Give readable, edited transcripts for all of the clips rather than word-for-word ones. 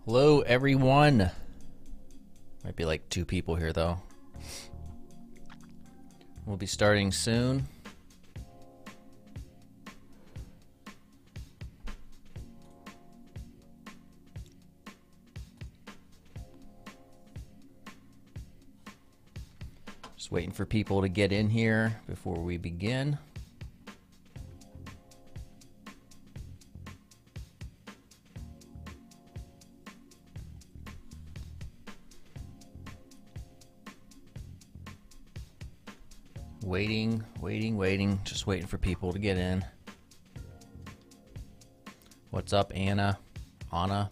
Hello, everyone. Might be like 2 people here, though. We'll be starting soon. Just waiting for people to get in here before we begin. Waiting. Just waiting for people to get in. What's up, Anna? Anna?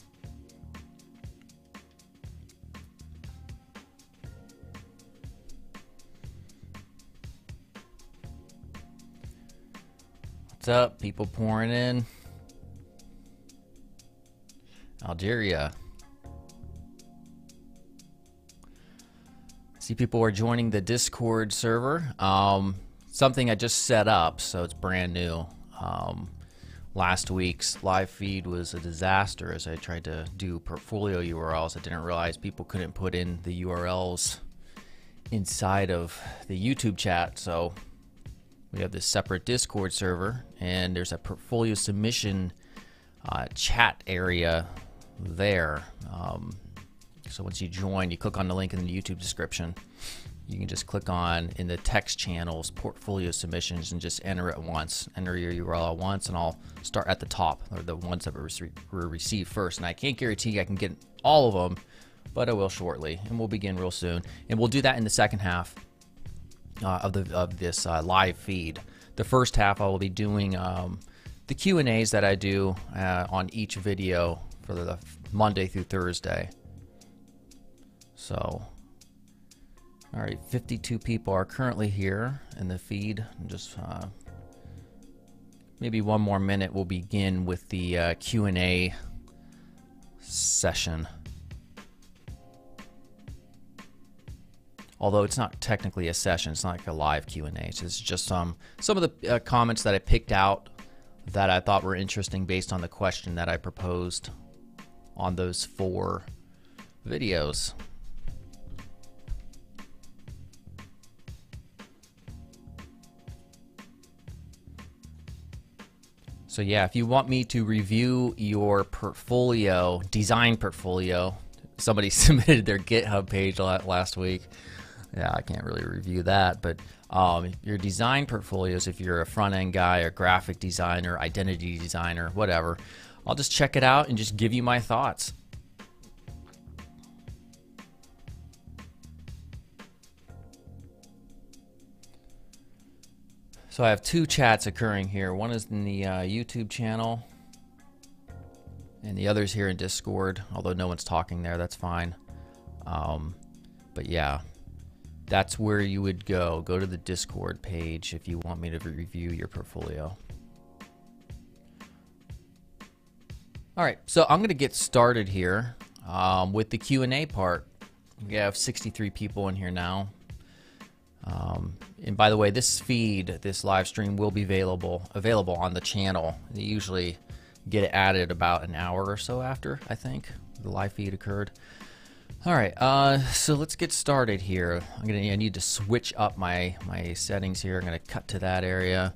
What's up? People pouring in. Algeria. See, people are joining the Discord server. Something I just set up, so it's brand new. Last week's live feed was a disaster as I tried to do portfolio URLs. I didn't realize people couldn't put in the URLs inside of the YouTube chat. So we have this separate Discord server, and there's a portfolio submission chat area there. So once you join, you click on the link in the YouTube description. You can just click on in the text channels, portfolio submissions, and just enter it once. Enter your URL once, and I'll start at the top, or the ones that were received first. And I can't guarantee I can get all of them, but I will shortly, and we'll begin real soon. And we'll do that in the second half of this live feed. The first half, I will be doing the Q&As that I do on each video for the Monday through Thursday. So, all right, 52 people are currently here in the feed. Just maybe one more minute, we'll begin with the Q&A session. Although it's not technically a session, it's not like a live Q&A. It's just some of the comments that I picked out that I thought were interesting based on the question that I proposed on those 4 videos. So yeah, if you want me to review your portfolio, design portfolio, somebody submitted their GitHub page last week. Yeah, I can't really review that, but your design portfolios, if you're a front-end guy or graphic designer, identity designer, whatever, I'll just check it out and just give you my thoughts. So I have 2 chats occurring here. One is in the YouTube channel, and the other's here in Discord, although no one's talking there, that's fine. But yeah, that's where you would go. Go to the Discord page if you want me to review your portfolio. All right, so I'm gonna get started here with the Q&A part. We have 63 people in here now. And by the way, this feed, this live stream will be available on the channel. They usually get it added about an hour or so after, I think, the live feed occurred. All right, so let's get started here. I need to switch up my settings here. I'm gonna cut to that area.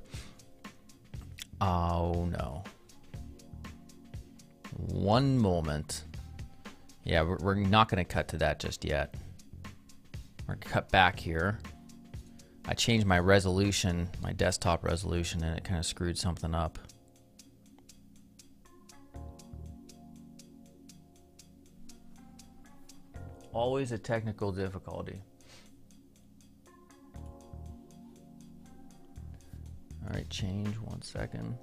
Oh no. One moment. Yeah, we're not gonna cut to that just yet. We're gonna cut back here. I changed my resolution, my desktop resolution, and it kind of screwed something up. Always a technical difficulty. All right, change 1 second.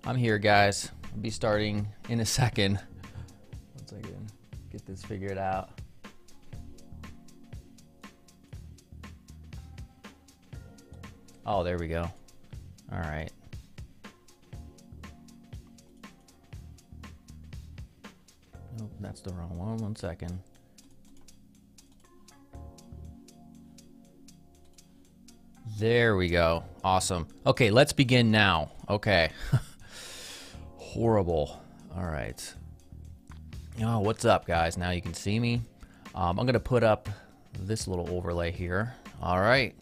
I'm here, guys. I'll be starting in a second. Once I can get this figured out. Oh, there we go. All right. Oh, that's the wrong one. 1 second. There we go. Awesome. Okay, let's begin now. Okay. Horrible. All right. Oh, what's up, guys? Now you can see me. I'm going to put up this little overlay here. All right.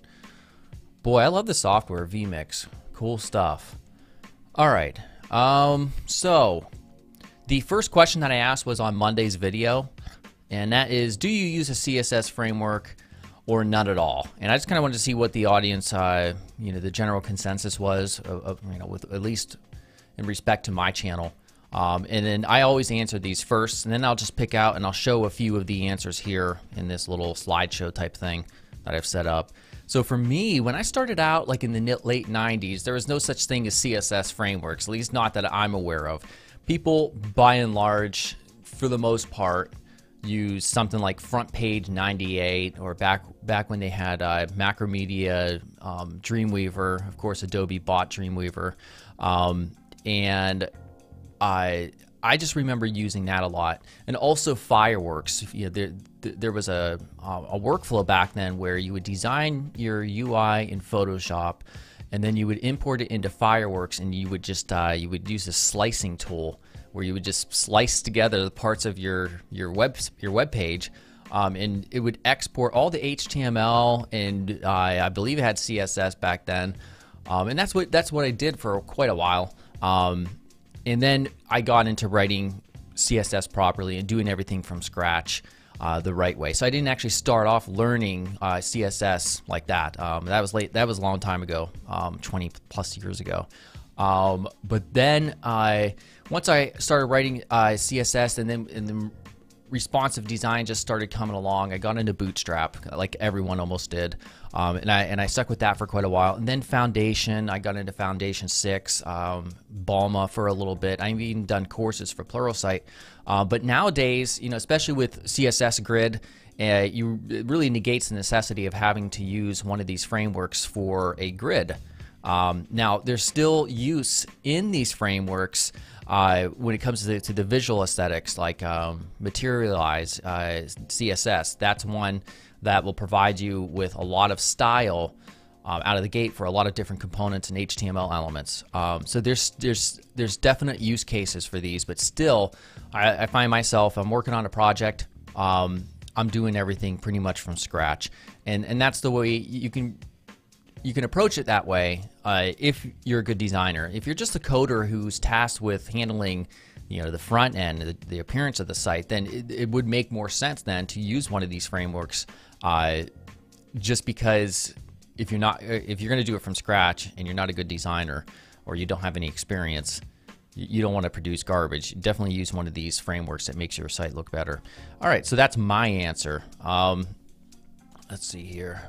Boy, I love the software, vMix. Cool stuff. All right. So the first question that I asked was on Monday's video, and that is, do you use a CSS framework or none at all? And I just kind of wanted to see what the audience, the general consensus was, with at least in respect to my channel. And then I always answer these first, and then I'll just pick out and I'll show a few of the answers here in this little slideshow type thing that I've set up. So for me, when I started out like in the late 90s, there was no such thing as CSS frameworks, at least not that I'm aware of. People, by and large, for the most part, use something like Front Page 98, or back when they had Macromedia, Dreamweaver, of course Adobe bought Dreamweaver, and I just remember using that a lot, and also Fireworks. There was a workflow back then where you would design your UI in Photoshop, and then you would import it into Fireworks, and you would just you would use a slicing tool where you would just slice together the parts of your web page, and it would export all the HTML, and I believe it had CSS back then, and that's what I did for quite a while. And then I got into writing CSS properly and doing everything from scratch the right way. So I didn't actually start off learning CSS like that. That was late. That was a long time ago, 20 plus years ago. But then once I started writing CSS, and then responsive design just started coming along, I got into Bootstrap, like everyone almost did, and I stuck with that for quite a while. And then Foundation, I got into Foundation 6, Balma for a little bit. I've even done courses for Pluralsight. But nowadays, especially with CSS Grid, it really negates the necessity of having to use one of these frameworks for a grid. Now, there's still use in these frameworks when it comes to the visual aesthetics, like Materialize, CSS. That's one that will provide you with a lot of style out of the gate for a lot of different components and HTML elements. So there's definite use cases for these, but still, I find myself, I'm working on a project, I'm doing everything pretty much from scratch, and that's the way you can approach it that way if you're a good designer. If you're just a coder who's tasked with handling the front end, the appearance of the site, then it would make more sense then to use one of these frameworks, just because if you're going to do it from scratch and you're not a good designer, or you don't have any experience, you don't want to produce garbage. Definitely use one of these frameworks that makes your site look better. All right, so that's my answer. Let's see here.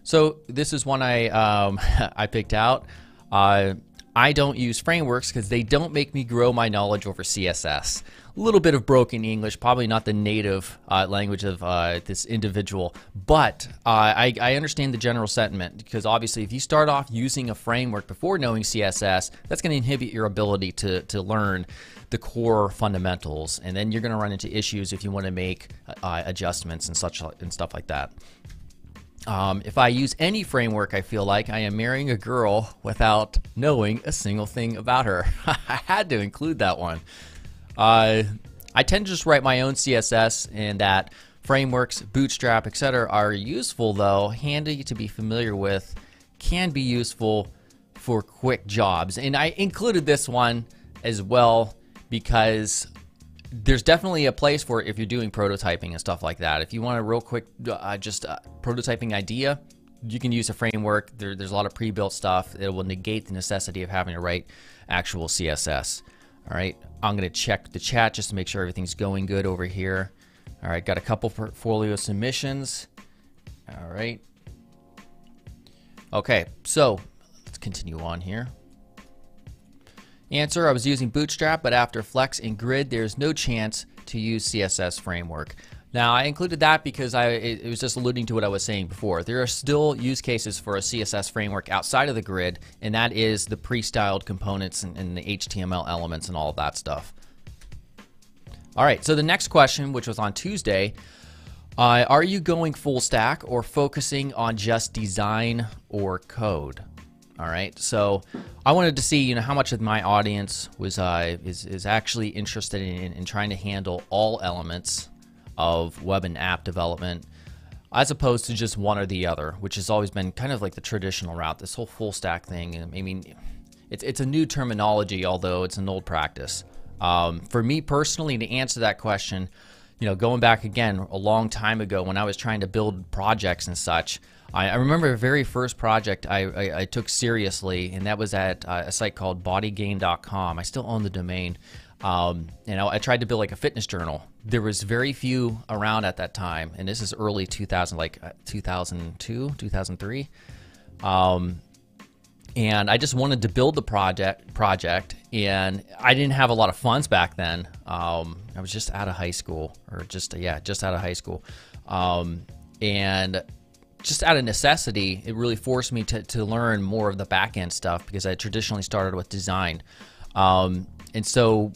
So this is one I picked out. I don't use frameworks because they don't make me grow my knowledge over CSS. A little bit of broken English, probably not the native language of this individual, but I understand the general sentiment, because obviously if you start off using a framework before knowing CSS, that's going to inhibit your ability to learn the core fundamentals, and then you're going to run into issues if you want to make adjustments and stuff like that. If I use any framework, I feel like I am marrying a girl without knowing a single thing about her. I had to include that one. I tend to just write my own CSS, and that frameworks, Bootstrap, etc. are useful, though handy to be familiar with, can be useful for quick jobs. And I included this one as well because there's definitely a place for it if you're doing prototyping and stuff like that. If you want a real quick prototyping idea, you can use a framework. There's a lot of pre-built stuff that will negate the necessity of having to write actual CSS. All right, I'm going to check the chat just to make sure everything's going good over here. All right, got a couple portfolio submissions. All right. Okay, so let's continue on here. Answer, I was using Bootstrap, but after Flex and Grid, there's no chance to use CSS framework. Now, I included that because it was just alluding to what I was saying before. There are still use cases for a CSS framework outside of the grid, and that is the pre-styled components and the HTML elements and all of that stuff. All right, so the next question, which was on Tuesday, are you going full stack or focusing on just design or code? All right, so I wanted to see, how much of my audience was is actually interested in trying to handle all elements of web and app development, as opposed to just one or the other, which has always been kind of like the traditional route. This whole full stack thing, I mean, it's a new terminology, although it's an old practice. For me personally, to answer that question, going back again a long time ago when I was trying to build projects and such, I remember the very first project I took seriously, and that was at a site called bodygain.com. I still own the domain. I tried to build like a fitness journal. There was very few around at that time, and this is early 2000, like 2002, 2003. And I just wanted to build the project, and I didn't have a lot of funds back then. I was just out of high school, or just out of high school. And just out of necessity, it really forced me to learn more of the back end stuff, because I traditionally started with design. And so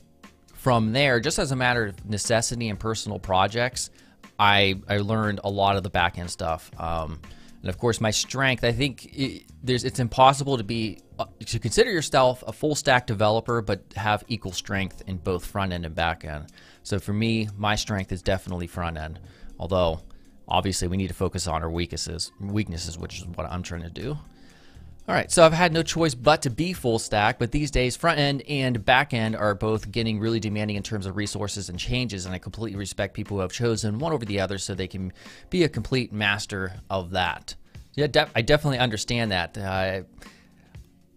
from there, just as a matter of necessity and personal projects, I learned a lot of the back end stuff. And of course, my strength, I think it's impossible to consider yourself a full stack developer, but have equal strength in both front end and back end. So for me, my strength is definitely front end, although obviously we need to focus on our weaknesses, which is what I'm trying to do. All right, so I've had no choice but to be full stack, but these days front end and back end are both getting really demanding in terms of resources and changes, and I completely respect people who have chosen one over the other so they can be a complete master of that. Yeah, I definitely understand that.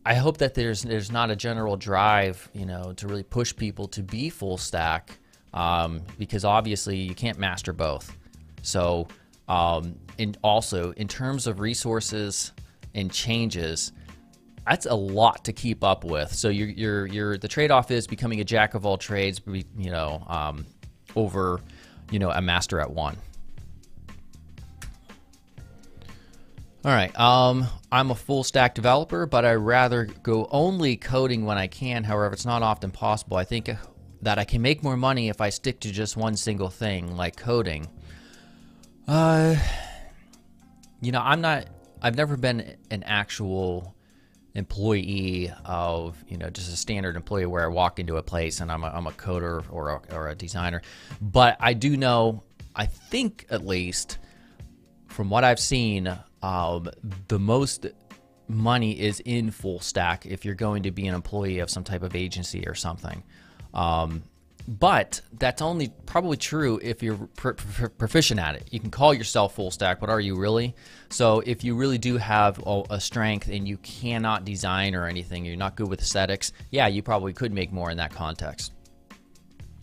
I hope that there's not a general drive, to really push people to be full stack, because obviously you can't master both. So, and also in terms of resources and changes, that's a lot to keep up with. So the trade-off is becoming a jack of all trades, over, a master at one. All right, I'm a full stack developer, but I rather go only coding when I can. However, it's not often possible. I think that I can make more money if I stick to just one single thing, like coding. I've never been an actual employee of, just a standard employee where I walk into a place and I'm a coder or a designer. But I do know, I think at least from what I've seen, the most money is in full stack if you're going to be an employee of some type of agency or something. But that's only probably true if you're proficient at it. You can call yourself full stack, but are you really? So if you really do have a strength and you cannot design or anything, you're not good with aesthetics, yeah, you probably could make more in that context.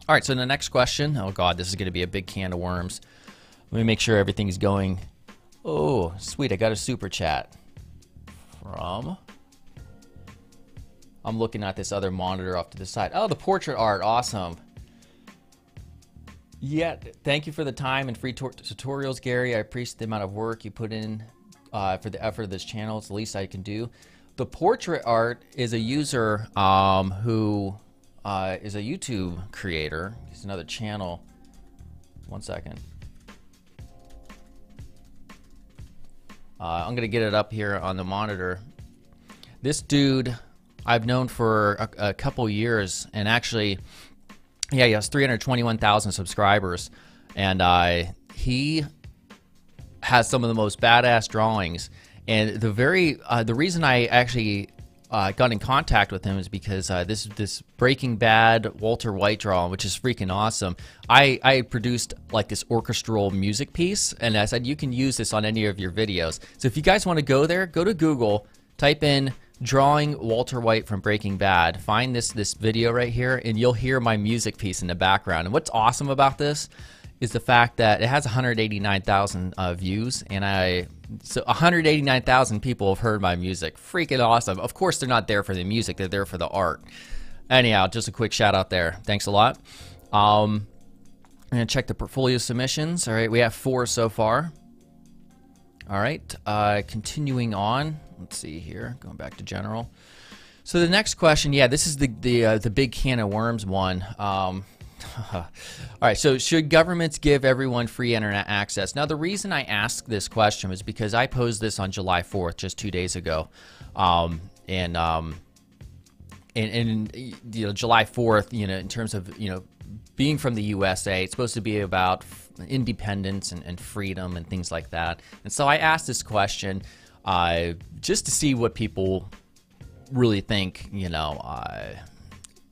All right, so the next question, oh God, this is gonna be a big can of worms. Let me make sure everything's going. Oh, sweet, I got a super chat from, I'm looking at this other monitor off to the side. Oh, the portrait art, awesome. Yeah, thank you for the time and free tutorials, Gary. I appreciate the amount of work you put in for the effort of this channel. It's the least I can do. The portrait art is a user who is a YouTube creator. He's another channel. One second. I'm gonna get it up here on the monitor. This dude I've known for a couple years, and actually, yeah, he has 321,000 subscribers, and he has some of the most badass drawings. And the reason I actually got in contact with him is because this Breaking Bad Walter White drawing, which is freaking awesome. I produced like this orchestral music piece, and I said you can use this on any of your videos. So if you guys want to go there, go to Google, type in drawing Walter White from Breaking Bad, find this video right here, and you'll hear my music piece in the background. And what's awesome about this is the fact that it has 189,000 views, and so 189,000 people have heard my music. Freaking awesome. Of course, they're not there for the music, they're there for the art. Anyhow, just a quick shout out there. Thanks a lot. And We're going to check the portfolio submissions. All right, we have 4 so far. All right, continuing on. Let's see here, going back to general. So the next question, yeah, this is the big can of worms one. All right, so should governments give everyone free internet access? Now, the reason I asked this question was because I posed this on July 4th, just 2 days ago. And you know, July 4th, you know, in terms of, you know, being from the USA, it's supposed to be about independence and freedom and things like that. And so I asked this question just to see what people really think, you know,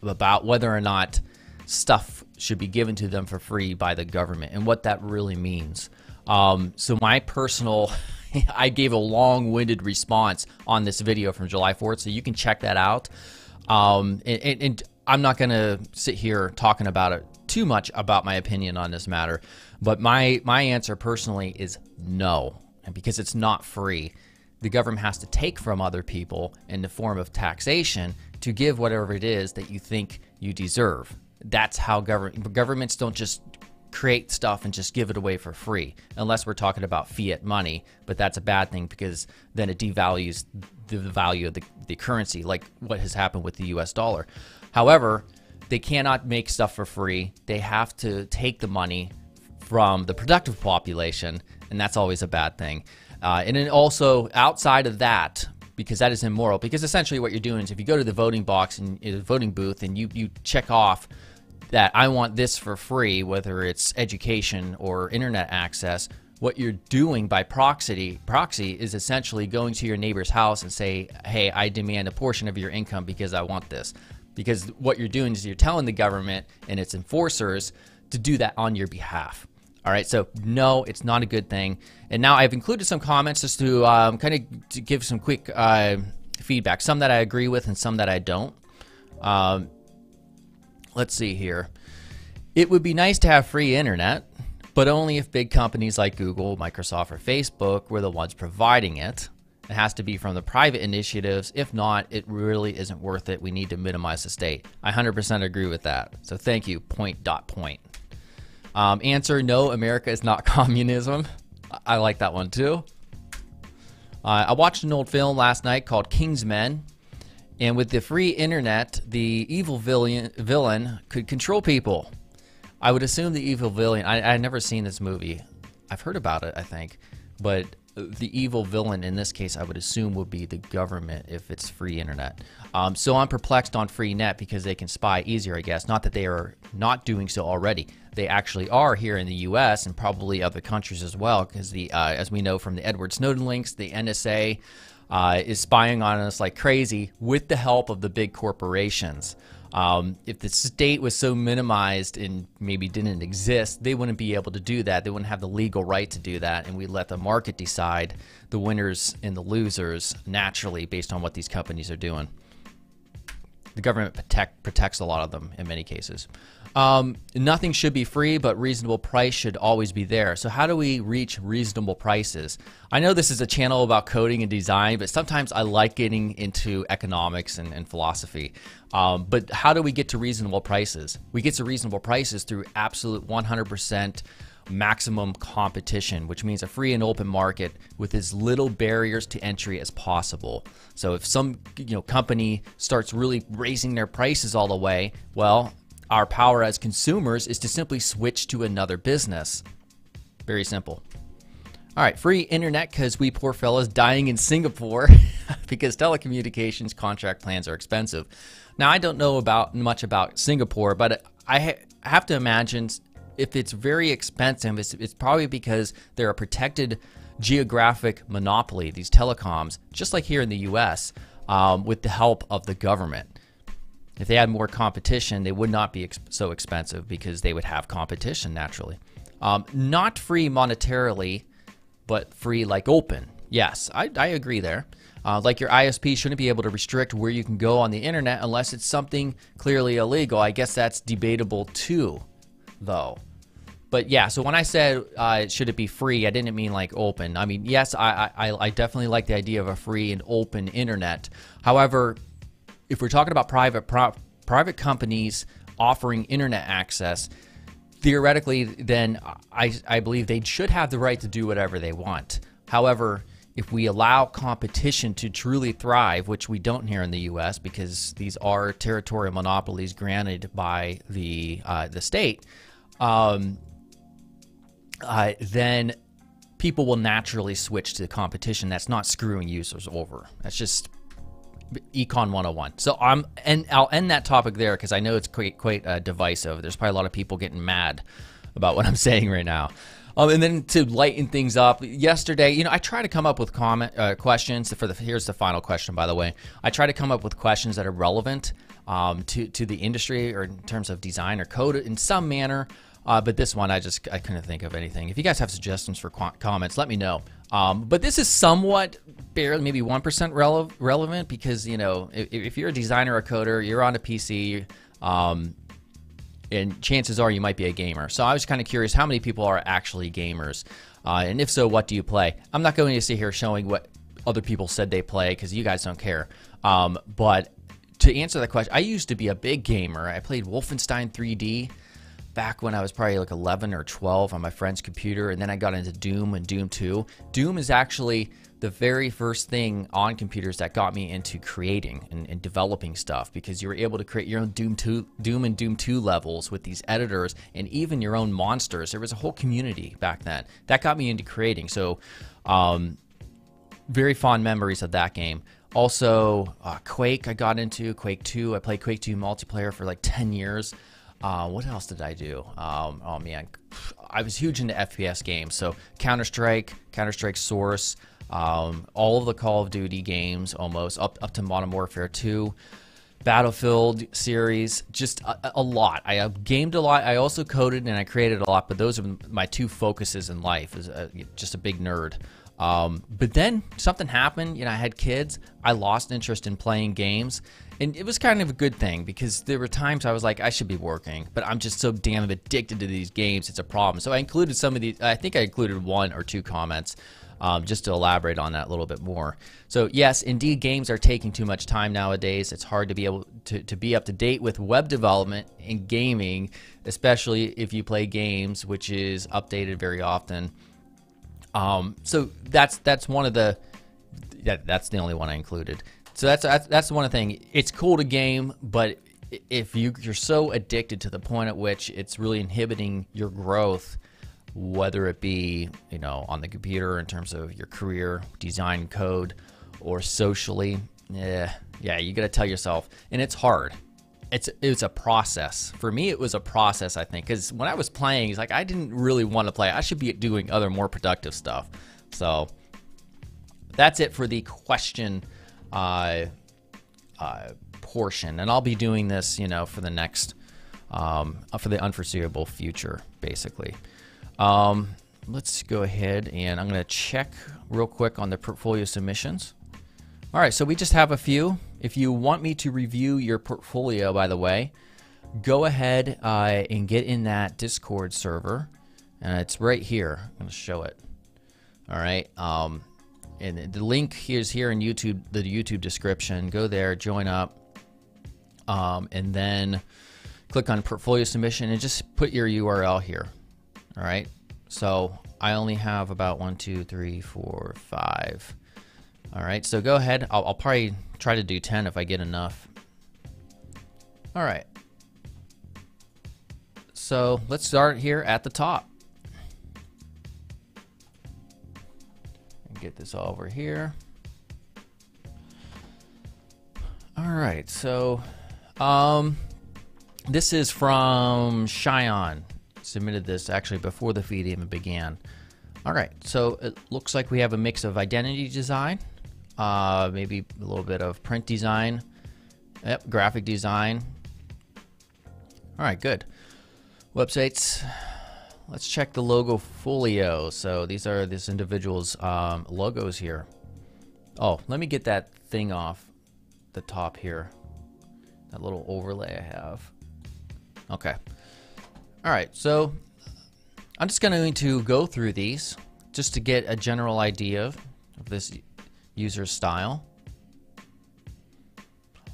about whether or not stuff should be given to them for free by the government and what that really means. So my personal, I gave a long-winded response on this video from July 4th, so you can check that out. And I'm not going to sit here talking about it too much about my opinion on this matter, but my answer personally is no, because it's not free. The government has to take from other people in the form of taxation to give whatever it is that you think you deserve. That's how governments don't just create stuff and just give it away for free, unless we're talking about fiat money, but that's a bad thing because then it devalues the value of the currency, like what has happened with the US dollar. However, they cannot make stuff for free. They have to take the money from the productive population, and that's always a bad thing. And then also outside of that, because that is immoral, because essentially what you're doing is if you go to the voting box and the voting booth and you check off that I want this for free, whether it's education or internet access, what you're doing by proxy is essentially going to your neighbor's house and say, hey, I demand a portion of your income because I want this. Because what you're doing is you're telling the government and its enforcers to do that on your behalf. All right, so no, it's not a good thing. And now I've included some comments just to kind of to give some quick feedback, some that I agree with and some that I don't. Let's see here. It would be nice to have free internet, but only if big companies like Google, Microsoft, or Facebook were the ones providing it. It has to be from the private initiatives. If not, it really isn't worth it. We need to minimize the state. I 100% agree with that. So thank you, point. Answer, no, America is not communism. I like that one too. I watched an old film last night called Kingsmen. And with the free internet, the evil villain could control people. I would assume the evil villain, I've never seen this movie. I've heard about it, I think. But the evil villain in this case, I would assume would be the government if it's free internet. So I'm perplexed on free net because they can spy easier, I guess. Not that they are not doing so already. They actually are here in the U.S. and probably other countries as well, because as we know from the Edward Snowden links, the NSA is spying on us like crazy with the help of the big corporations. If the state was so minimized and maybe didn't exist, they wouldn't be able to do that. They wouldn't have the legal right to do that, and we'd let the market decide the winners and the losers naturally based on what these companies are doing. The government protects a lot of them in many cases. Nothing should be free, but reasonable price should always be there. So how do we reach reasonable prices? I know this is a channel about coding and design, but sometimes I like getting into economics and philosophy. But how do we get to reasonable prices? We get to reasonable prices through absolute 100% maximum competition, which means a free and open market with as little barriers to entry as possible. So if some company starts really raising their prices all the way, well, our power as consumers is to simply switch to another business. Very simple. All right, free internet because we poor fellas dying in Singapore because telecommunications contract plans are expensive. Now, I don't know much about Singapore, but I have to imagine if it's very expensive, it's probably because they're a protected geographic monopoly, these telecoms, just like here in the US, with the help of the government. If they had more competition, they would not be so expensive because they would have competition naturally. Not free monetarily, but free like open. Yes, I agree there. Like your ISP shouldn't be able to restrict where you can go on the internet unless it's something clearly illegal. I guess that's debatable too, though. But yeah, so when I said should it be free, I didn't mean like open. I mean, yes, I definitely like the idea of a free and open internet. However, if we're talking about private companies offering internet access, theoretically, then I believe they should have the right to do whatever they want. However, if we allow competition to truly thrive, which we don't here in the U.S. because these are territorial monopolies granted by the state, then people will naturally switch to competition that's not screwing users over. That's just Econ 101. So I'll end that topic there because I know it's quite divisive. There's probably a lot of people getting mad about what I'm saying right now. And then to lighten things up, yesterday, I try to come up with questions here's the final question, by the way. I try to come up with questions that are relevant to the industry or in terms of design or code in some manner. But this one, I couldn't think of anything. If you guys have suggestions for comments, let me know. But this is somewhat barely, maybe 1% relevant because, if you're a designer or coder, you're on a PC, and chances are you might be a gamer. So I was kind of curious how many people are actually gamers. And if so, what do you play? I'm not going to sit here showing what other people said they play because you guys don't care. But to answer that question, I used to be a big gamer. I played Wolfenstein 3D back when I was probably like 11 or 12 on my friend's computer. And then I got into Doom and Doom 2. Doom is actually the very first thing on computers that got me into creating and developing stuff because you were able to create your own Doom and Doom 2 levels with these editors and even your own monsters. There was a whole community back then. That got me into creating. So very fond memories of that game. Also, Quake I got into, Quake 2. I played Quake 2 multiplayer for like 10 years. What else did I do? Oh man, I was huge into FPS games. So Counter-Strike, Counter-Strike Source, all of the Call of Duty games, almost up to Modern Warfare 2, Battlefield series, just a lot. I gamed a lot. I also coded and I created a lot, but those are my two focuses in life. Is just a big nerd. But then something happened. I had kids. I lost interest in playing games, and it was kind of a good thing because there were times I was like, I should be working, but I'm just so damn addicted to these games. It's a problem. So I included some of these. I think I included 1 or 2 comments. Just to elaborate on that a little bit more. So yes, indeed, games are taking too much time nowadays. It's hard to be able to be up to date with web development and gaming, especially if you play games, which is updated very often. So that's one of the that's the only one I included. So that's one thing. It's cool to game, but if you're so addicted to the point at which it's really inhibiting your growth, whether it be, on the computer in terms of your career, design, code, or socially, you got to tell yourself, and it's hard. It's a process. For me, it was a process, I think, because when I was playing, it's like I didn't really want to play. I should be doing other more productive stuff. So that's it for the question portion, and I'll be doing this, for the next, for the unforeseeable future, basically. Let's go ahead and I'm going to check real quick on the portfolio submissions. All right, so we just have a few. If you want me to review your portfolio, by the way, go ahead and get in that Discord server. And it's right here. I'm going to show it. All right. And the link is here in YouTube, the YouTube description. Go there, join up, and then click on portfolio submission and just put your URL here. All right, so I only have about 1, 2, 3, 4, 5. All right, so go ahead. I'll probably try to do 10 if I get enough. All right, so let's start here at the top. And get this all over here. All right, so this is from Cheyenne. Submitted this actually before the feed even began. All right, so it looks like we have a mix of identity design, maybe a little bit of print design, graphic design. All right, good. Websites. Let's check the logo folio. So these are this individual's logos here. Oh, let me get that thing off the top here. That little overlay I have. Okay. All right, so I'm just going to go through these just to get a general idea of this user style.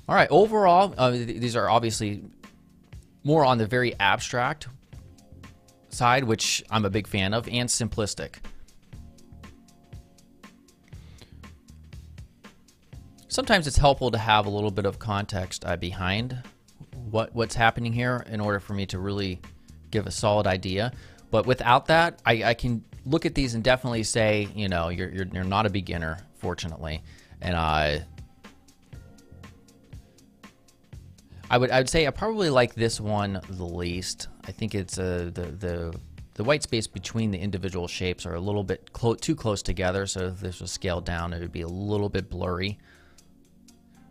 All right, overall, these are obviously more on the very abstract side, which I'm a big fan of, and simplistic. Sometimes it's helpful to have a little bit of context behind what's happening here in order for me to really give a solid idea. But without that, I can look at these and definitely say, you know, you're not a beginner, fortunately. And I would say I probably like this one the least. I think it's the white space between the individual shapes are a little bit too close together. So if this was scaled down, it would be a little bit blurry.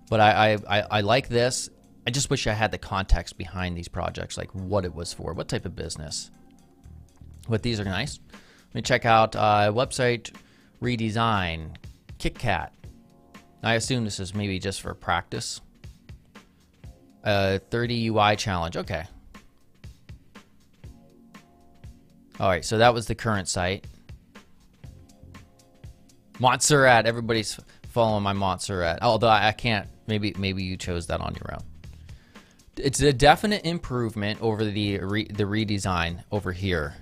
But I like this. I just wish I had the context behind these projects, like what it was for, what type of business. But these are nice. Let me check out website redesign, KitKat. I assume this is maybe just for practice. 30 UI challenge. Okay. All right, so that was the current site. Montserrat. Everybody's following my Montserrat. Although I can't. Maybe you chose that on your own. It's a definite improvement over the redesign over here.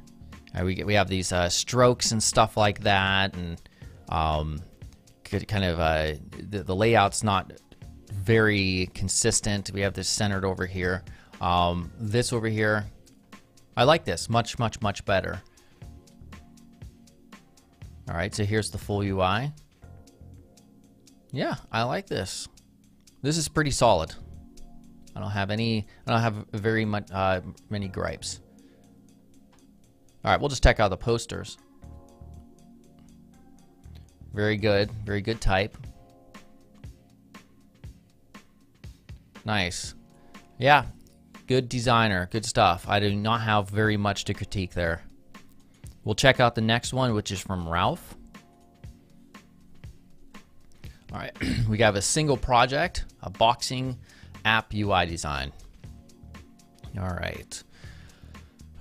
We have these strokes and stuff like that, and kind of the layout's not very consistent. We have this centered over here. This over here, I like this much better. All right, so here's the full UI. Yeah, I like this. This is pretty solid. I don't have very much many gripes. All right, we'll just check out the posters. Very good type. Nice. Yeah, good designer, good stuff. I do not have very much to critique there. We'll check out the next one, which is from Ralph. All right, we have a single project, a boxing app UI design. All right.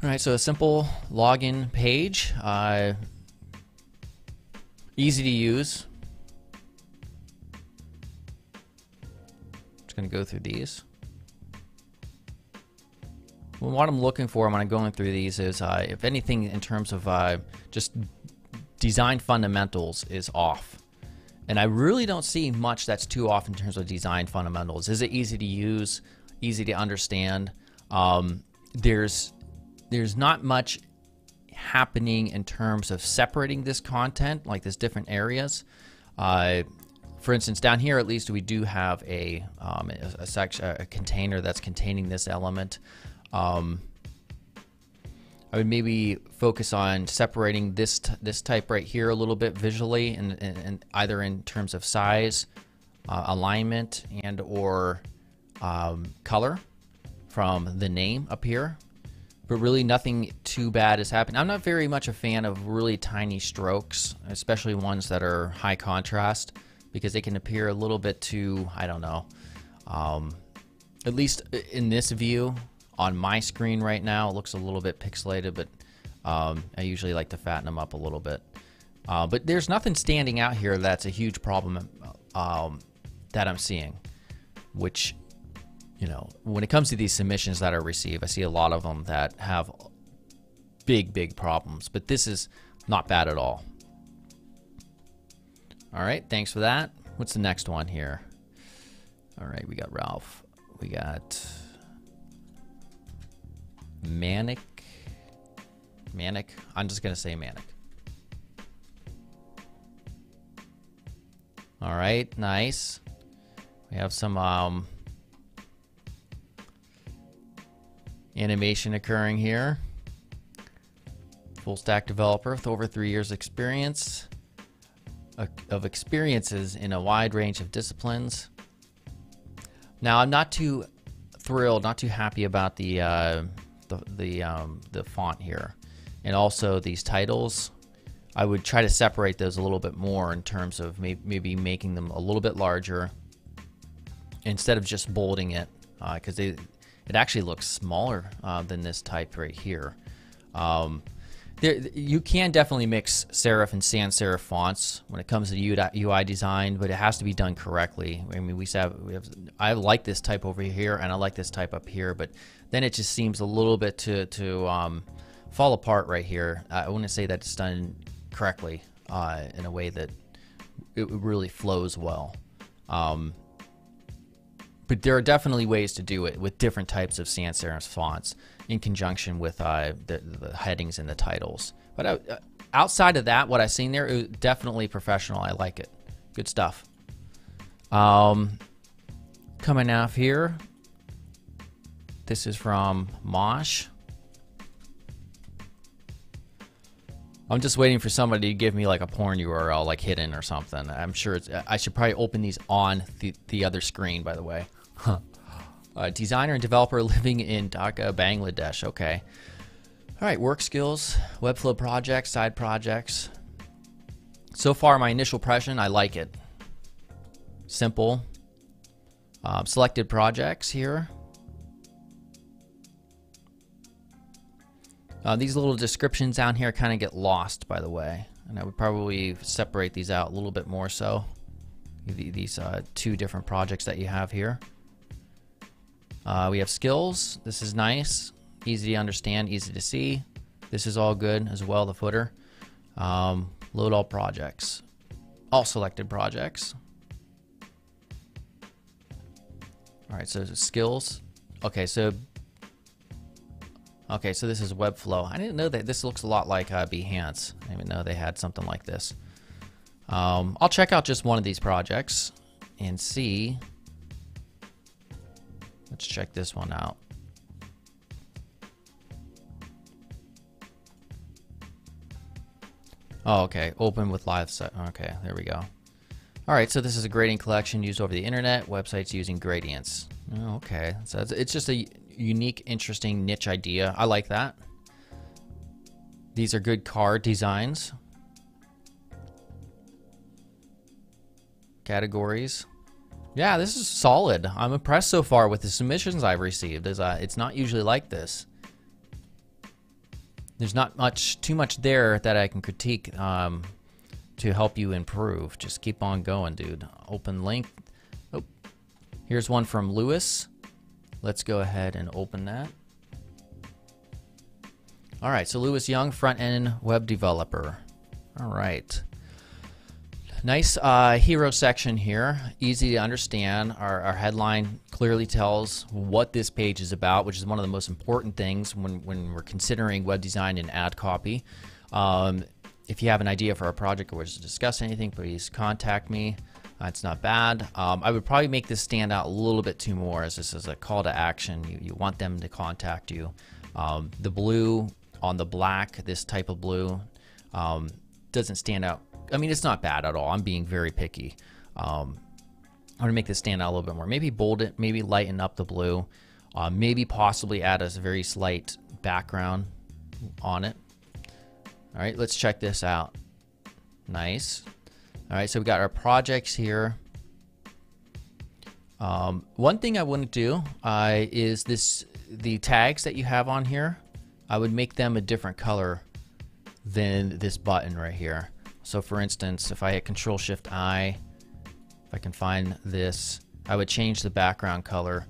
All right, so a simple login page, easy to use. Just gonna go through these. Well, what I'm looking for when I'm going through these is, if anything, in terms of just design fundamentals is off. And I really don't see much that's too off in terms of design fundamentals. Is it easy to use, easy to understand? There's not much happening in terms of separating this content, like there's different areas. For instance, down here at least we do have a section, a container that's containing this element. I would maybe focus on separating this type right here a little bit visually, and either in terms of size, alignment, and or color from the name up here. But really nothing too bad is happening. I'm not very much a fan of really tiny strokes, especially ones that are high contrast, because they can appear a little bit too, I don't know, at least in this view. On my screen right now, it looks a little bit pixelated, but I usually like to fatten them up a little bit. But there's nothing standing out here that's a huge problem that I'm seeing, which, you know, when it comes to these submissions that I receive, I see a lot of them that have big problems, but this is not bad at all. All right, thanks for that. What's the next one here? All right, we got Ralph. We got Manic. I'm just gonna say Manic. All right, nice. We have some animation occurring here. Full stack developer with over 3 years experiences in a wide range of disciplines. Now, I'm not too thrilled, not too happy about the font here, and also these titles. I would try to separate those a little bit more in terms of maybe making them a little bit larger instead of just bolding it, because it actually looks smaller than this type right here. You can definitely mix serif and sans serif fonts when it comes to UI design, but it has to be done correctly. I mean, I like this type over here, and I like this type up here, but then it just seems a little bit too fall apart right here. I wouldn't say that it's done correctly in a way that it really flows well. But there are definitely ways to do it with different types of sans serif fonts in conjunction with the headings and the titles. But outside of that, what I've seen there, it was definitely professional. I like it. Good stuff. Coming off here, this is from Mosh. I'm just waiting for somebody to give me like a porn URL, like hidden or something. I'm sure I should probably open these on the other screen, by the way. Designer and developer living in Dhaka, Bangladesh. Okay. All right, work skills, Webflow projects, side projects. So far, my initial impression, I like it. Simple. Selected projects here. These little descriptions down here kind of get lost, by the way. And I would probably separate these out a little bit more so. These two different projects that you have here. We have skills. This is nice. Easy to understand, easy to see. This is all good as well, the footer. Load all projects. All selected projects. All right, so skills. Okay, so this is Webflow. I didn't know that this looks a lot like Behance. I didn't even know they had something like this. I'll check out just one of these projects and see. Let's check this one out. Oh, okay. Open with live set. Okay, there we go. All right, so this is a gradient collection used over the internet. Websites using gradients. Oh, okay, so it's just a unique, interesting niche idea. I like that. These are good card designs. Categories. Yeah, this is solid. I'm impressed so far with the submissions I've received. It's not usually like this. There's not too much there that I can critique to help you improve. Just keep on going, dude. Open link. Oh, here's one from Lewis. Let's go ahead and open that. All right, so Lewis Young, front-end web developer. All right. Nice hero section here, easy to understand. Our headline clearly tells what this page is about, which is one of the most important things when we're considering web design and ad copy. If you have an idea for a project or wish to discuss anything, please contact me. It's not bad. I would probably make this stand out a little bit too more, as this is a call to action. You want them to contact you. The blue on the black, this type of blue, doesn't stand out. I mean, it's not bad at all. I'm being very picky. I want to make this stand out a little bit more. Maybe bold it, maybe lighten up the blue, maybe possibly add a very slight background on it. All right, let's check this out. Nice. All right, so we got our projects here. One thing I wouldn't do is the tags that you have on here, I would make them a different color than this button right here. So for instance, if I hit Control-Shift-I, if I can find this, I would change the background color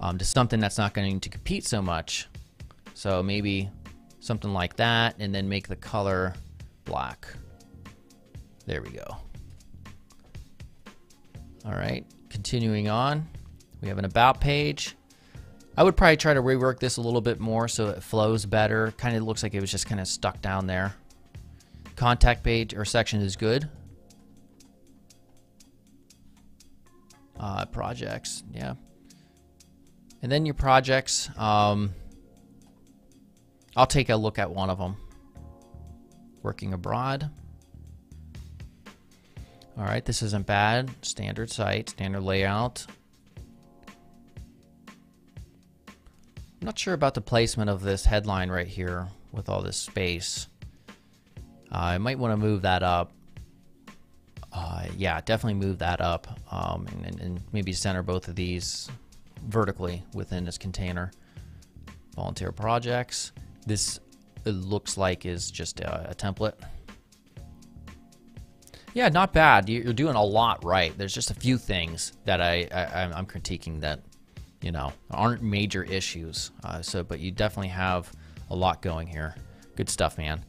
to something that's not going to compete so much. So maybe something like that, and then make the color black. There we go. All right, continuing on, we have an About page. I would probably try to rework this a little bit more so it flows better. Kind of looks like it was just kind of stuck down there. Contact page or section is good. Projects, yeah. And then your projects, I'll take a look at one of them. Working abroad. All right, this isn't bad. Standard site, standard layout. I'm not sure about the placement of this headline right here with all this space. I might want to move that up. Yeah, definitely move that up and maybe center both of these vertically within this container. Volunteer projects. This, it looks like, is just a template. Yeah, not bad. You're doing a lot right. There's just a few things that I'm critiquing that, you know, aren't major issues. But you definitely have a lot going here. Good stuff, man.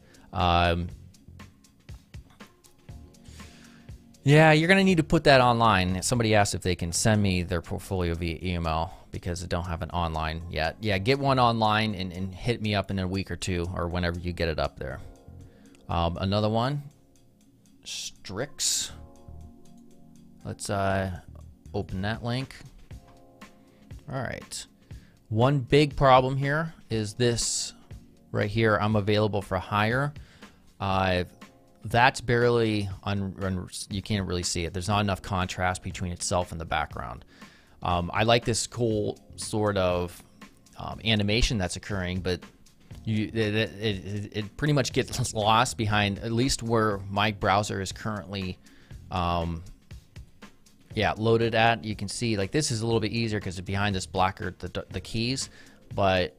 Yeah, you're going to need to put that online. Somebody asked if they can send me their portfolio via email because I don't have it online yet. Yeah, get one online and hit me up in a week or two or whenever you get it up there. Another one, Strix. Let's open that link. All right. One big problem here is this right here. I'm available for hire. That's barely you can't really see it. There's not enough contrast between itself and the background. I like this cool sort of animation that's occurring, but it pretty much gets lost behind at least where my browser is currently loaded at. You can see like this is a little bit easier because behind this blacker the keys, but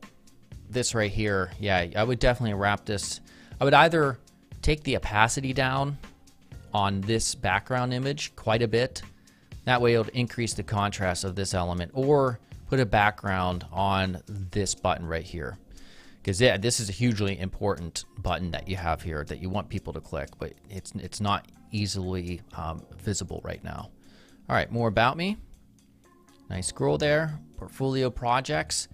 this right here, yeah, I would definitely wrap this. I would either take the opacity down on this background image quite a bit. That way it'll increase the contrast of this element, or put a background on this button right here. Because yeah, this is a hugely important button that you have here that you want people to click, but it's not easily visible right now. All right, more about me. Nice scroll there. Portfolio projects.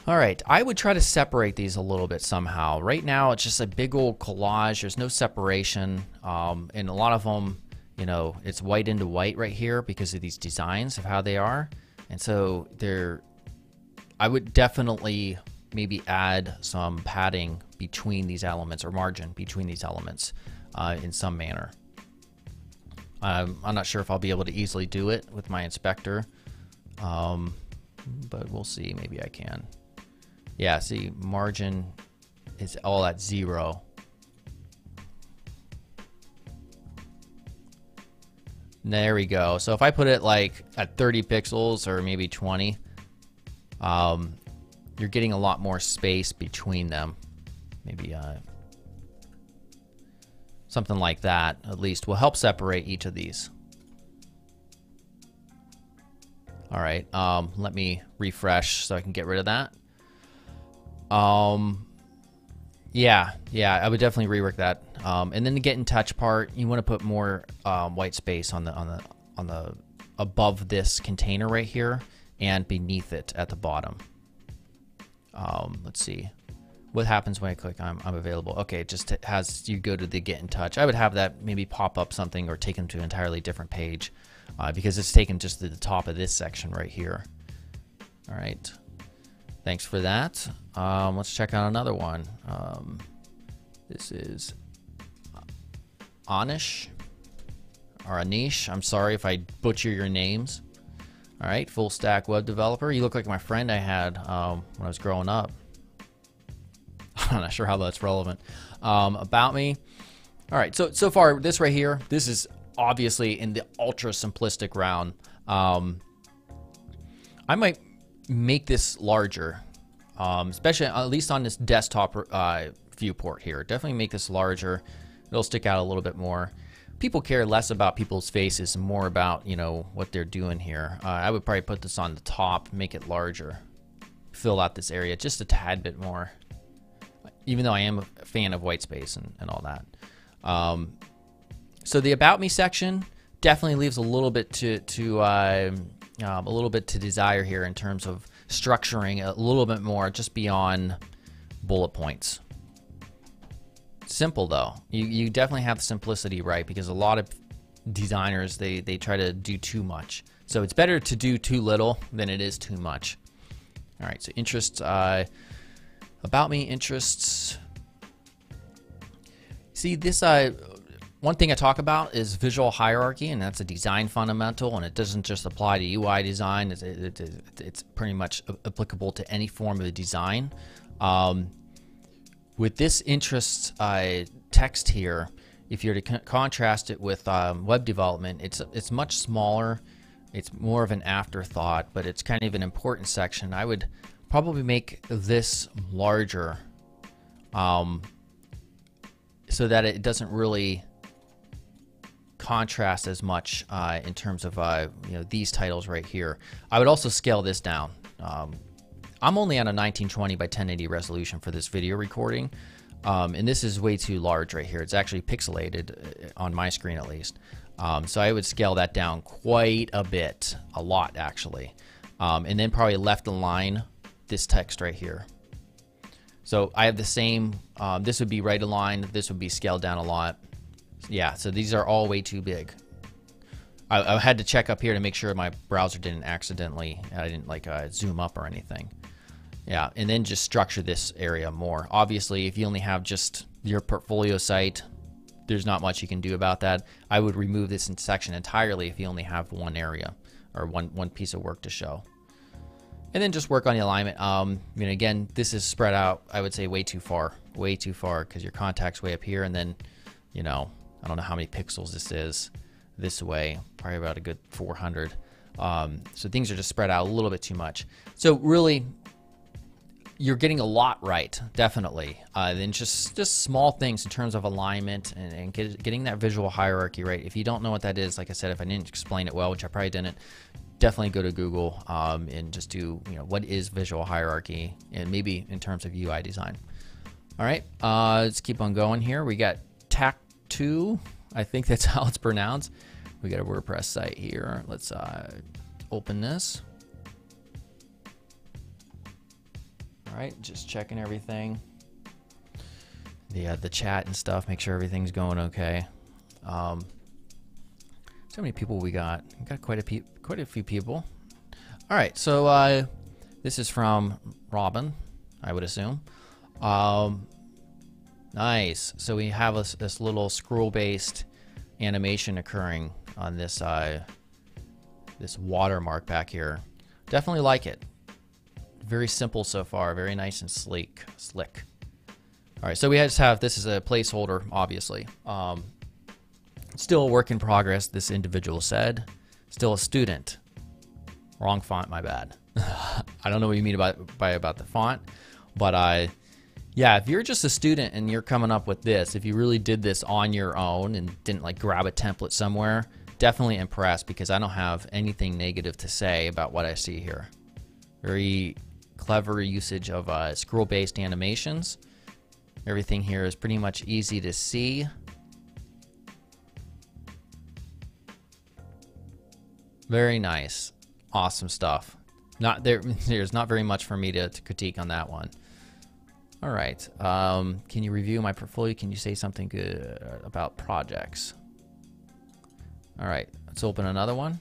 All right, I would try to separate these a little bit somehow. Right now, it's just a big old collage. There's no separation, and a lot of them, you know, it's white into white right here because of these designs of how they are. And so I would definitely maybe add some padding between these elements, or margin between these elements in some manner. I'm not sure if I'll be able to easily do it with my inspector, but we'll see. Maybe I can. Yeah, see, margin is all at 0. There we go. So if I put it like at 30 pixels or maybe 20, you're getting a lot more space between them. Maybe something like that, at least, will help separate each of these. All right, let me refresh so I can get rid of that. Yeah, I would definitely rework that. And then the get in touch part, you want to put more white space on the above this container right here and beneath it at the bottom. Let's see what happens when I click I'm available. Okay, it just has you go to the get in touch. I would have that maybe pop up something or take them to an entirely different page because it's taken just to the top of this section right here. All right. Thanks for that. Let's check out another one. This is Anish or Anish. I'm sorry if I butcher your names. All right, full stack web developer. You look like my friend I had when I was growing up. I'm not sure how that's relevant. About me. All right, so far this right here, this is obviously in the ultra simplistic round. I might make this larger, especially at least on this desktop viewport here. Definitely make this larger. It'll stick out a little bit more. People care less about people's faces and more about, you know, what they're doing here. I would probably put this on the top, make it larger, fill out this area just a tad bit more, even though I am a fan of white space and all that. So the about me section definitely leaves a little bit to desire here in terms of structuring a little bit more just beyond bullet points. Simple though. You definitely have the simplicity right, because a lot of designers they try to do too much. So it's better to do too little than it is too much. All right, so interests, about me, interests. See this one thing I talk about is visual hierarchy, and that's a design fundamental, and it doesn't just apply to UI design. It's pretty much applicable to any form of design. With this interest text here, if you're to contrast it with web development, it's much smaller. It's more of an afterthought, but it's kind of an important section. I would probably make this larger so that it doesn't really contrast as much in terms of you know, these titles right here. I would also scale this down. I'm only on a 1920 by 1080 resolution for this video recording. And this is way too large right here. It's actually pixelated on my screen at least. So I would scale that down quite a bit, a lot actually. And then probably left align this text right here. So I have the same, this would be right aligned, this would be scaled down a lot. Yeah, so these are all way too big. I had to check up here to make sure my browser didn't accidentally, I didn't like zoom up or anything. Yeah, and then just structure this area more. Obviously, if you only have just your portfolio site, there's not much you can do about that. I would remove this section entirely if you only have one area or one piece of work to show. And then just work on the alignment. Again, this is spread out, I would say way too far, because your contact's way up here, and then, I don't know how many pixels this is this way, probably about a good 400. So things are just spread out a little bit too much. So really, you're getting a lot right, definitely. Then just small things in terms of alignment and getting that visual hierarchy right. If you don't know what that is, like I said, if I didn't explain it well, which I probably didn't, definitely go to Google and just do, what is visual hierarchy, and maybe in terms of UI design. All right, let's keep on going here. We got Tac2, I think that's how it's pronounced. We got a WordPress site here. Let's open this. All right, just checking everything. The chat and stuff, make sure everything's going okay. So many people we got. We got quite a few people. All right, so this is from Robin, I would assume. Nice. So we have this little scroll-based animation occurring on this this watermark back here. Definitely like it. Very simple so far. Very nice and slick. All right, so we just have, this is a placeholder, obviously. Still a work in progress, this individual said. Still a student. Wrong font, my bad. I don't know what you mean about the font, but yeah, if you're just a student and you're coming up with this, if you really did this on your own and didn't like grab a template somewhere, definitely impressed, because I don't have anything negative to say about what I see here. Very clever usage of scroll-based animations. Everything here is pretty much easy to see. Very nice. Awesome stuff. There's not very much for me to critique on that one. All right. Can you review my portfolio? Can you say something good about projects? All right. Let's open another one.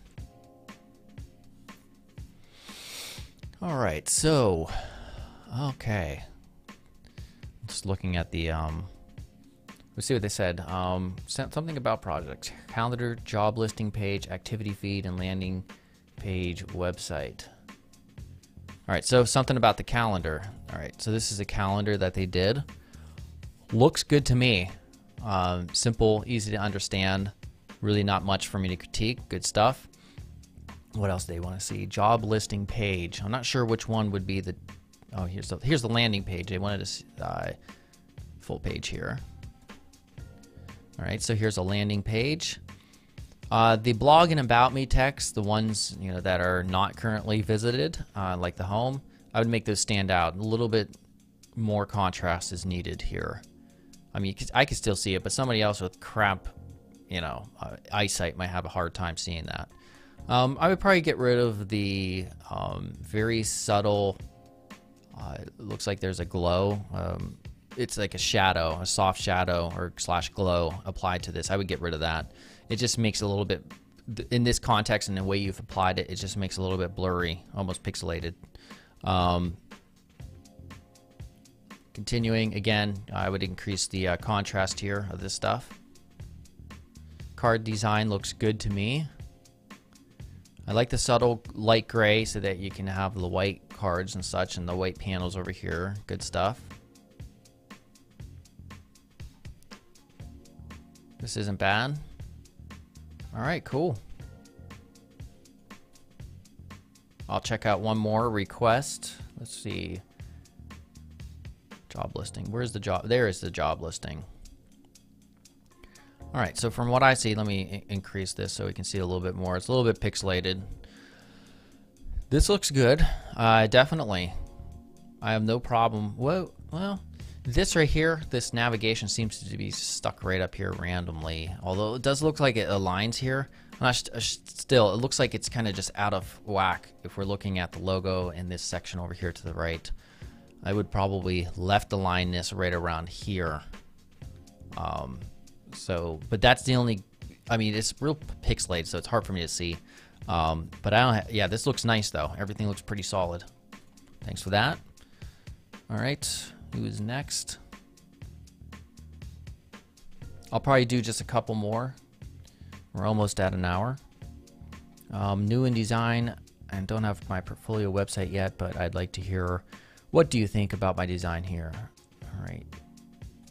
All right. So, okay. Just looking at the, let's see what they said. Something about projects. Calendar, job listing page, activity feed, and landing page website. All right, so something about the calendar. All right, so this is a calendar that they did. Looks good to me. Simple, easy to understand. Really not much for me to critique. Good stuff. What else do they want to see? Job listing page. I'm not sure which one would be the... Oh, here's the landing page. They wanted to see full page here. All right, so here's a landing page. The blog and about me text, the ones that are not currently visited, like the home, I would make those stand out. A little bit more contrast is needed here. I mean, I could still see it, but somebody else with crap, eyesight might have a hard time seeing that. I would probably get rid of the very subtle. It looks like there's a glow. It's like a shadow, a soft shadow or / glow applied to this. I would get rid of that. It just makes it a little bit, in this context and the way you've applied it, it just makes it a little bit blurry, almost pixelated. Continuing, again, I would increase the contrast here of this stuff. Card design looks good to me. I like the subtle light gray so that you can have the white cards and such and the white panels over here. Good stuff. This isn't bad. All right, cool. I'll check out one more request. Let's see. Job listing. Where's the job? There is the job listing. All right, so from what I see, let me increase this so we can see a little bit more. It's a little bit pixelated. This looks good, definitely. I have no problem. Well, this right here, this navigation seems to be stuck right up here randomly. Although it does look like it aligns here. Still, it looks like it's kind of just out of whack if we're looking at the logo in this section over here to the right. I would probably left align this right around here. But that's the only, I mean, it's real pixelated, so it's hard for me to see. But yeah, this looks nice though. Everything looks pretty solid. Thanks for that. All right, who is next? I'll probably do just a couple more. We're almost at an hour. New in design, and don't have my portfolio website yet, but I'd like to hear, what do you think about my design here? All right,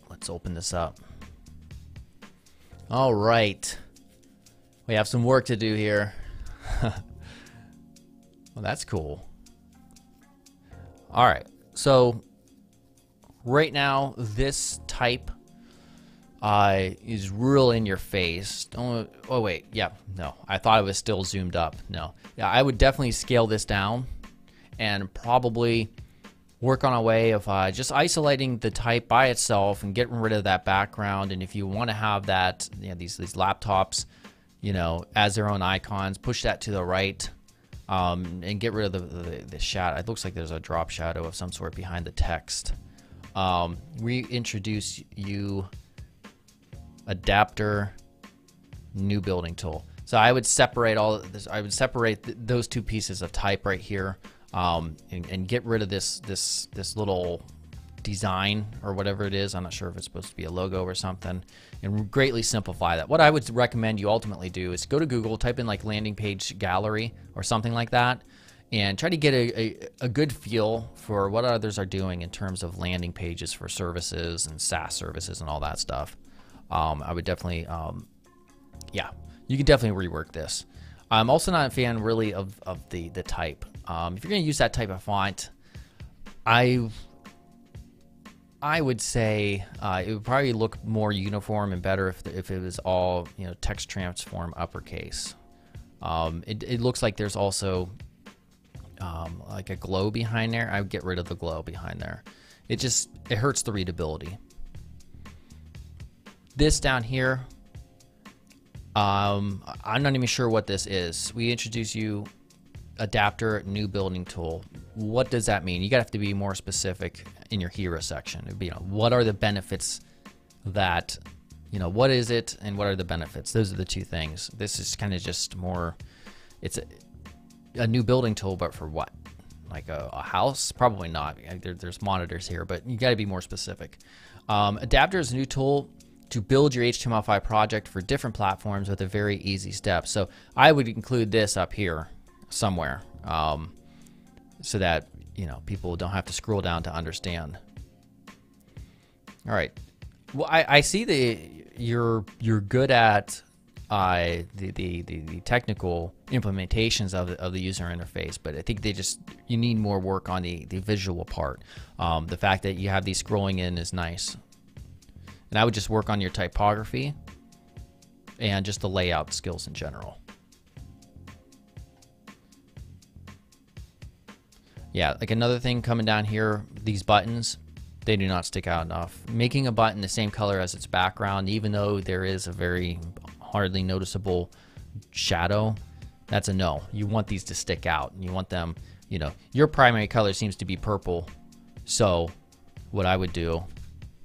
let's open this up. All right, we have some work to do here. Well, that's cool. All right, so right now this type is real in your face. Oh wait, yeah, no, I thought it was still zoomed up. No, yeah, I would definitely scale this down and probably work on a way of just isolating the type by itself and getting rid of that background. And if you want to have that, you know, these laptops, you know, as their own icons, push that to the right, and get rid of the shadow. It looks like there's a drop shadow of some sort behind the text. Reintroduce you adapter new building tool. So I would separate all of this. I would separate those two pieces of type right here, and get rid of this little design or whatever it is. I'm not sure if it's supposed to be a logo or something, and greatly simplify that. What I would recommend you ultimately do is go to Google, type in like landing page gallery or something like that, and try to get a good feel for what others are doing in terms of landing pages for services and SaaS services and all that stuff. I would definitely, yeah, you can definitely rework this. I'm also not a fan really of the type. If you're going to use that type of font, I would say it would probably look more uniform and better if it was all, you know, text transform uppercase. It looks like there's also like a glow behind there. I would get rid of the glow behind there. It hurts the readability. This down here, I'm not even sure what this is. We introduce you adapter new building tool. What does that mean? You gotta have to be more specific in your hero section. It'd be, you know, what are the benefits that, you know, what is it and what are the benefits? Those are the two things. This is kind of just more, it's a new building tool, but for what? Like a house? Probably not. There's monitors here, but you gotta be more specific. Adapter is a new tool to build your HTML5 project for different platforms with a very easy step. So I would include this up here somewhere, so that, you know, people don't have to scroll down to understand. All right. Well, I see that you're good at the technical implementations of the user interface, but I think you need more work on the visual part. The fact that you have these scrolling in is nice. And I would just work on your typography and just the layout skills in general. Yeah, like another thing coming down here, these buttons, they do not stick out enough. Making a button the same color as its background, even though there is a very hardly noticeable shadow, that's a no. You want these to stick out. You want them, you know, your primary color seems to be purple. So what I would do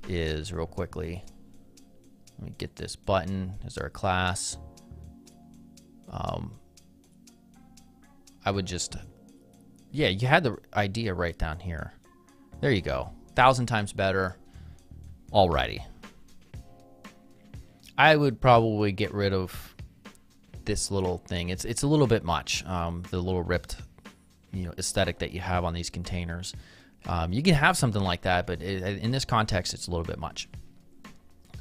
is, real quickly, let me get this button. Is there a class? I would just, yeah, you had the idea right down here. There you go. 1,000 times better. Alrighty. I would probably get rid of this little thing. It's a little bit much. The little ripped, you know, aesthetic that you have on these containers. You can have something like that, but in this context, it's a little bit much.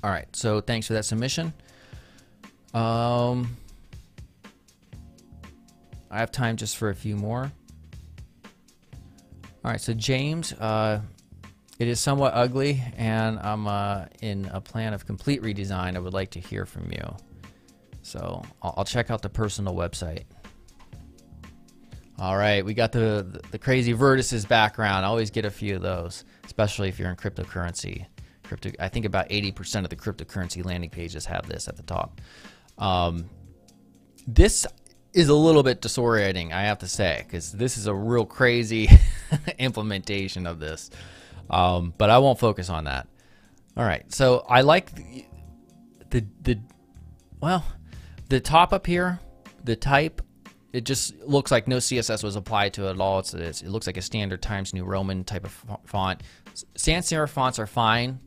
All right, so thanks for that submission. I have time just for a few more. All right, so James, it is somewhat ugly, and I'm in a plan of complete redesign. I would like to hear from you. So I'll check out the personal website. All right, we got the crazy vertices background. I always get a few of those, especially if you're in cryptocurrency. I think about 80% of the cryptocurrency landing pages have this at the top. This is a little bit disorienting, I have to say, because this is a real crazy implementation of this. But I won't focus on that. All right, so I like the top up here, the type. It just looks like no CSS was applied to it at all. It looks like a standard Times New Roman type of font. Sans serif fonts are fine,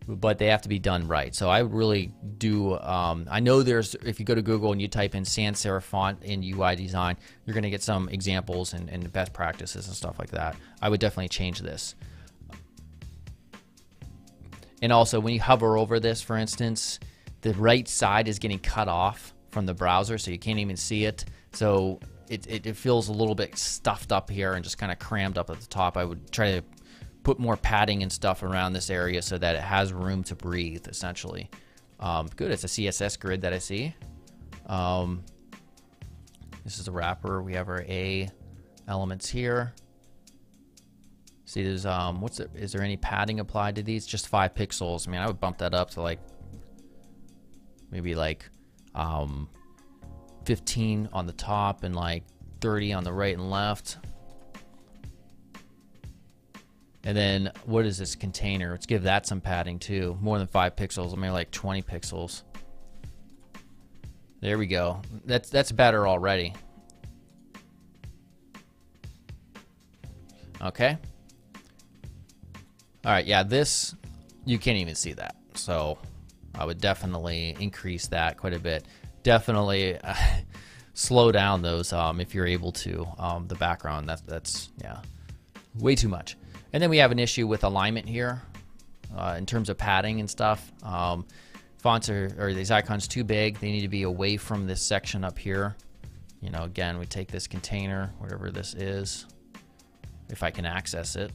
but they have to be done right. So I really do, I know if you go to Google and you type in sans serif font in UI design, you're gonna get some examples and best practices and stuff like that. I would definitely change this. And also when you hover over this, for instance, the right side is getting cut off from the browser, so you can't even see it. So it feels a little bit stuffed up here and just kind of crammed up at the top. I would try to put more padding and stuff around this area so that it has room to breathe, essentially. Good, it's a CSS grid that I see. This is a wrapper. We have our A elements here. See, there's is there any padding applied to these? Just 5 pixels. I mean, I would bump that up to like maybe like 15 on the top and like 30 on the right and left. And then what is this container? Let's give that some padding too. More than 5 pixels, maybe like 20 pixels. There we go. That's better already. Okay. All right, yeah, this, you can't even see that. So I would definitely increase that quite a bit. Definitely slow down those if you're able to. The background, that's yeah, way too much. And then we have an issue with alignment here in terms of padding and stuff. Fonts or these icons too big. They need to be away from this section up here. You know, again, we take this container, whatever this is, if I can access it.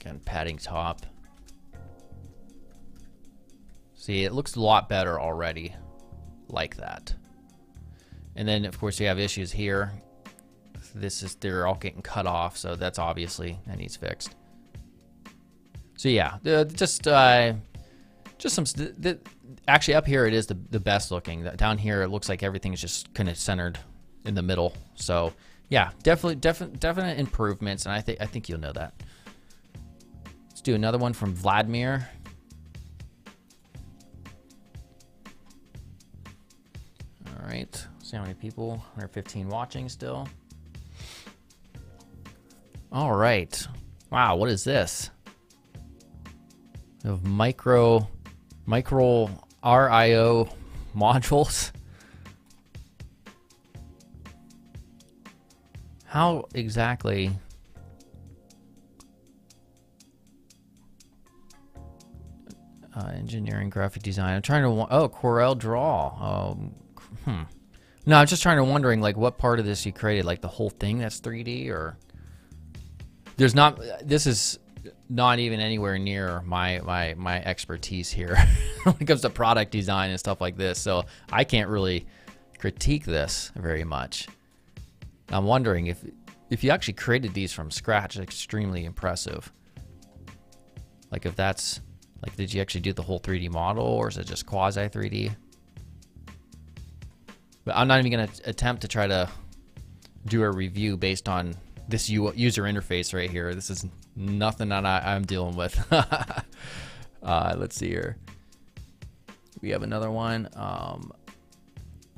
Again, padding top. See, it looks a lot better already like that. And then, of course, you have issues here. They're all getting cut off, so that's obviously that needs fixed. So yeah, just some. Actually, up here it is the best looking. Down here it looks like everything is just kind of centered in the middle. So yeah, definite improvements, and I think you'll know that. Let's do another one from Vladimir. All right, see how many people? 115 watching still. All right. Wow, what is this? We have micro RIO modules. How exactly? Engineering, graphic design. I'm trying to. Oh, Corel Draw. No, I'm just trying to wondering like what part of this you created, like the whole thing that's 3D, or there's not. This is not even anywhere near my expertise here when it comes to product design and stuff like this. So I can't really critique this very much. I'm wondering if you actually created these from scratch, it's extremely impressive. Like if that's like, did you actually do the whole 3D model, or is it just quasi 3D? But I'm not even going to attempt to try to do a review based on this user interface right here. This is nothing that I'm dealing with. Let's see here. We have another one.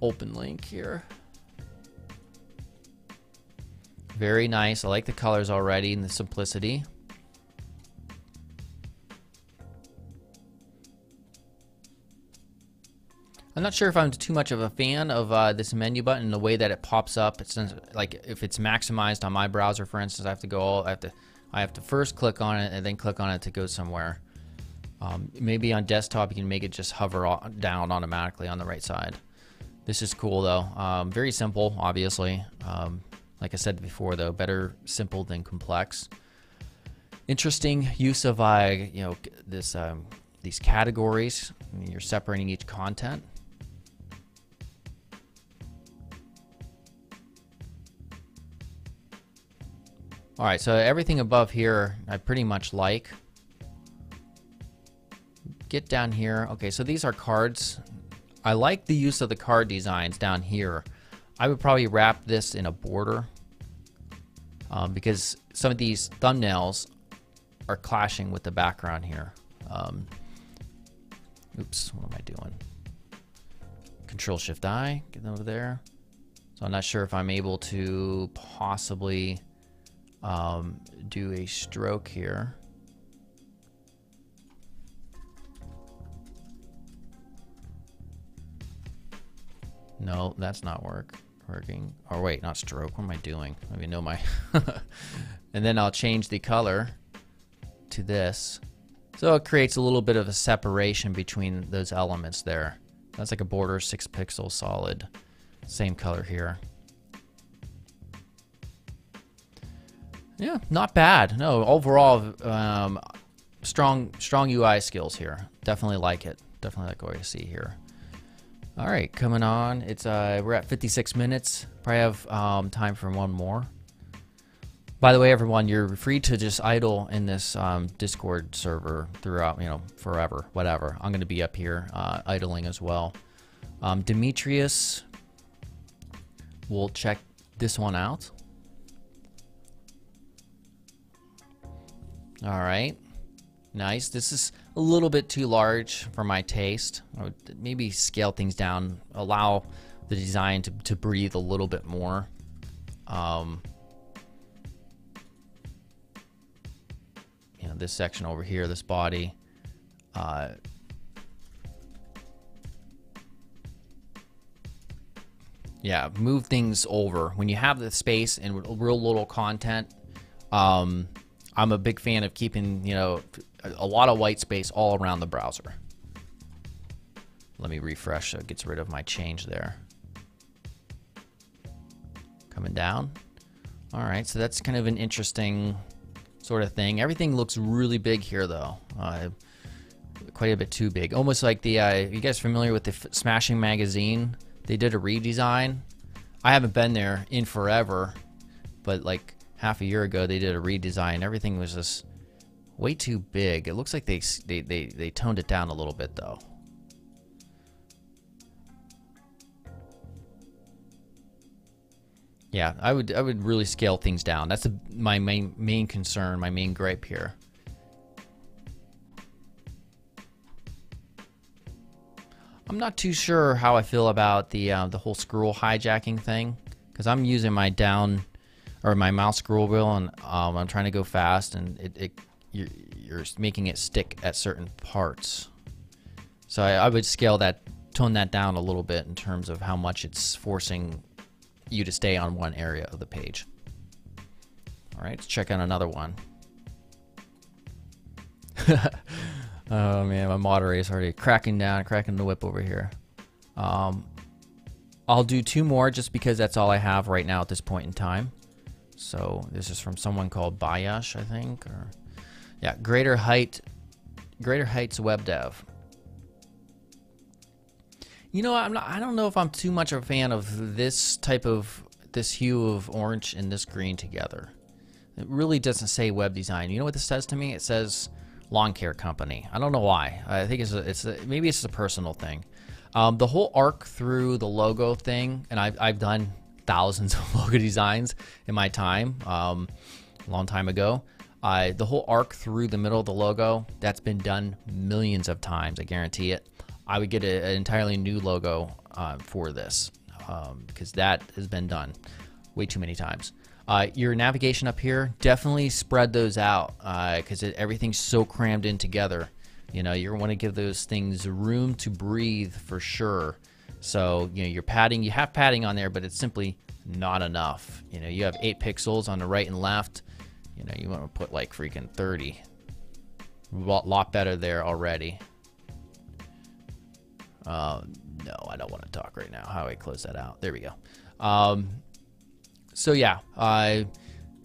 Open link here. Very nice. I like the colors already and the simplicity. I'm not sure if I'm too much of a fan of this menu button, the way that it pops up. It's like if it's maximized on my browser, for instance, I have to first click on it and then click on it to go somewhere. Maybe on desktop you can make it just hover down automatically on the right side. This is cool though. Very simple, obviously. Like I said before, though, better simple than complex. Interesting use of these categories. and you're separating each content. All right, so everything above here I pretty much like. Get down here. Okay, so these are cards. I like the use of the card designs down here. I would probably wrap this in a border because some of these thumbnails are clashing with the background here. Oops, what am I doing? Control-Shift-I, get over there. So I'm not sure if I'm able to possibly do a stroke here. No, that's not working. Or wait, not stroke. What am I doing? I mean, know my. And then I'll change the color to this, so it creates a little bit of a separation between those elements there. That's like a border, 6 pixel solid. Same color here. Yeah, not bad. No, overall, strong UI skills here. Definitely like it. Definitely like what I see here. All right, coming on. It's we're at 56 minutes. Probably have time for one more. By the way, everyone, you're free to just idle in this Discord server throughout, forever, whatever. I'm going to be up here idling as well. Demetrius, we'll check this one out. All right, nice. This is a little bit too large for my taste. I would maybe scale things down, allow the design to breathe a little bit more. This section over here, this body. Yeah, move things over. When you have the space and real little content, I'm a big fan of keeping, a lot of white space all around the browser. Let me refresh so it gets rid of my change there. Coming down. All right, so that's kind of an interesting sort of thing. Everything looks really big here, though. Quite a bit too big. Almost like the, you guys familiar with the Smashing Magazine? They did a redesign. I haven't been there in forever, but like half a year ago, they did a redesign. Everything was just way too big. It looks like they toned it down a little bit, though. Yeah, I would really scale things down. That's my main concern, my main gripe here. I'm not too sure how I feel about the whole scroll hijacking thing, because I'm using my my mouse scroll wheel, and I'm trying to go fast, and you're making it stick at certain parts. So I would tone that down a little bit in terms of how much it's forcing you to stay on one area of the page. All right, let's check out another one. Oh man, my moderator's already cracking the whip over here. I'll do 2 more just because that's all I have right now at this point in time. So this is from someone called Bayash, I think, or yeah, Greater Heights Web Dev. I don't know if I'm too much of a fan of this hue of orange and this green together. It really doesn't say web design. You know what this says to me? It says lawn care company. I don't know why. I think maybe it's a personal thing. The whole arc through the logo thing, and I've done thousands of logo designs in my time, a long time ago. The whole arc through the middle of the logo, that's been done millions of times. I guarantee it. I would get an entirely new logo for this because that has been done way too many times. Your navigation up here, definitely spread those out because everything's so crammed in together. You want to give those things room to breathe for sure. So, your padding, you have padding on there, but it's simply not enough. You have 8 pixels on the right and left. You want to put like freaking 30. A lot better there already. No, I don't want to talk right now. How do I close that out? There we go. So yeah, I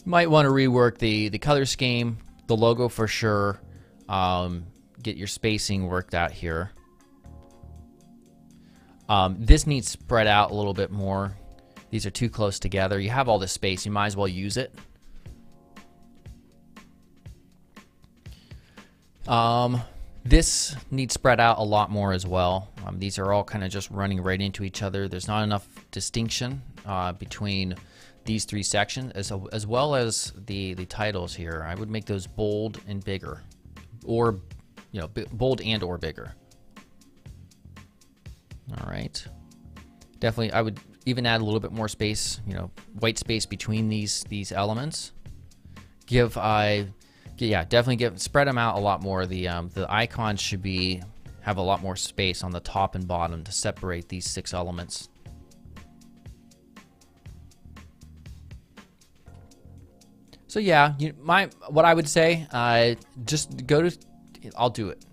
might want to rework the color scheme, the logo for sure. Get your spacing worked out here. This needs spread out a little bit more. These are too close together. You have all this space, you might as well use it. This needs spread out a lot more as well. These are all kind of just running right into each other. There's not enough distinction between these three sections, as well as the titles here. I would make those bold and bigger, or bold and or bigger. All right. Definitely, I would even add a little bit more space, white space between these elements. Definitely spread them out a lot more. The icons should have a lot more space on the top and bottom to separate these 6 elements. So yeah, what I would say, just go to, I'll do it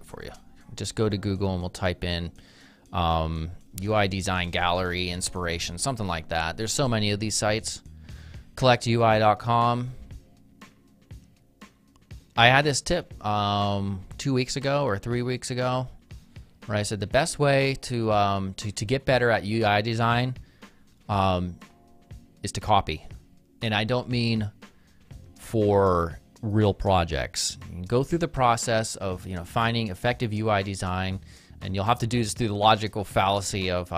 for you. Just go to Google and we'll type in UI design gallery inspiration, something like that. There's so many of these sites. collectui.com. I had this tip 2 weeks ago or 3 weeks ago, where I said the best way to get better at UI design is to copy. And I don't mean for real projects. You go through the process of finding effective UI design, and you'll have to do this through the logical fallacy of